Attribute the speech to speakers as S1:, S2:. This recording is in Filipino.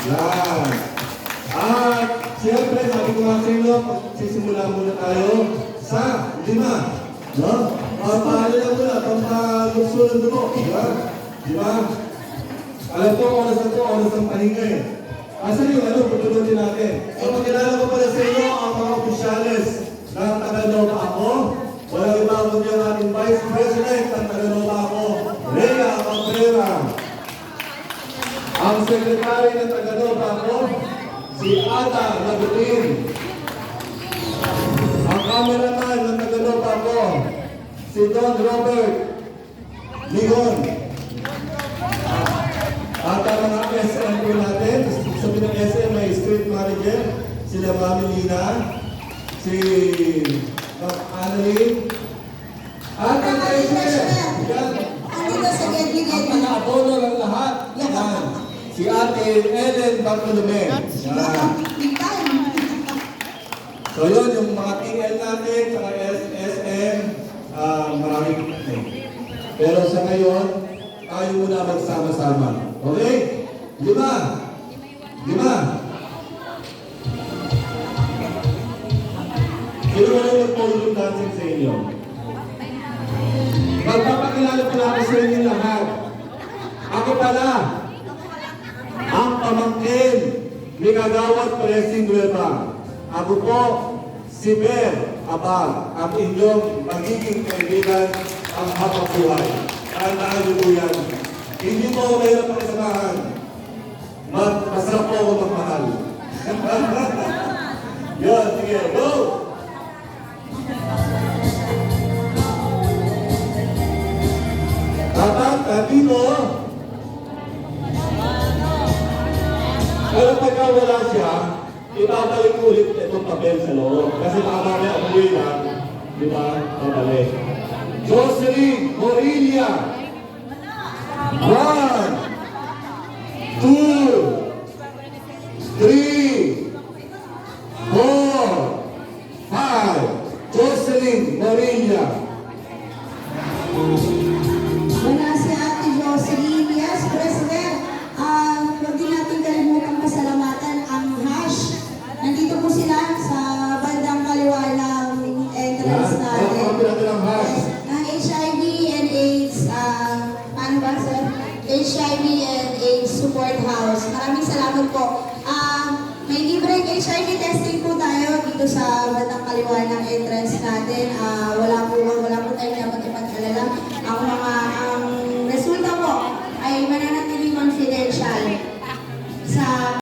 S1: Yan. At siyempre, sabi ko nga sa inyo, sisimula muna tayo sa 5. No? Paalala muna, pampalusunod mo. Diba? Diba? Alam ko, oras na ito, oras ng pahinga eh. Asan yung pagtulutin natin? Kapagkilala ko pala sa inyo ang mga opisyales ng Taganova ako. Walang iba kundi ang ating Vice President ng Taganova ako, Rhea Cabrera. Ang Secretary ng Taganova ako, si Ada Lagutin. Ang cameraman ng Taganova ako, si Don Robert Ligon. At ang mga SM po natin, sabi ng SM may street manager, sila Mami Lina, si Annalyn, at ang president, ang taga-abono ng lahat, yan, si Ate Ellen Bartolome. So yun, yung mga TL natin, saka SM, maraming pero sa ngayon, tayo muna magsama-sama. Okay? 5. 5. Sino na yung mag-polo dancing sa inyo? Magpapakilala pala ako sa inyo lahat. Ako pala, ang pamangkin ni Kagawad Pressing Nueva. Ako po, si Ber Abad, ang inyong magiging kaibigan ang habang buhay. Tandaan niyo po yan. Hindi po ako mahirap pakisamahan. Masarap po ako magmahal. Yun, sige, go! Dapat, dito, pero pagka wala siya, ibabalik ulit itong papel sa loob. Kasi mamaya umuwi lang, di ba? Babalik. Jocelyn Morilia. 1, 2, 3, 4, 5. Jocelyn Morilia.
S2: Wala si Ate Jocelyn. Yes, President. Huwag din natin kalimutan pasalamatan ang hash. Nandito po sila sa bandang kaliwa ng entrance natin. Ng HIV and AIDS, ano ba sir? HIV and AIDS Support House. Maraming salamat po. May libreng HIV testing po tayo dito sa bandang kaliwa ng entrance natin. Wala po tayong dapat ipag-alala. Ang resulta po ay mananatiling confidential sa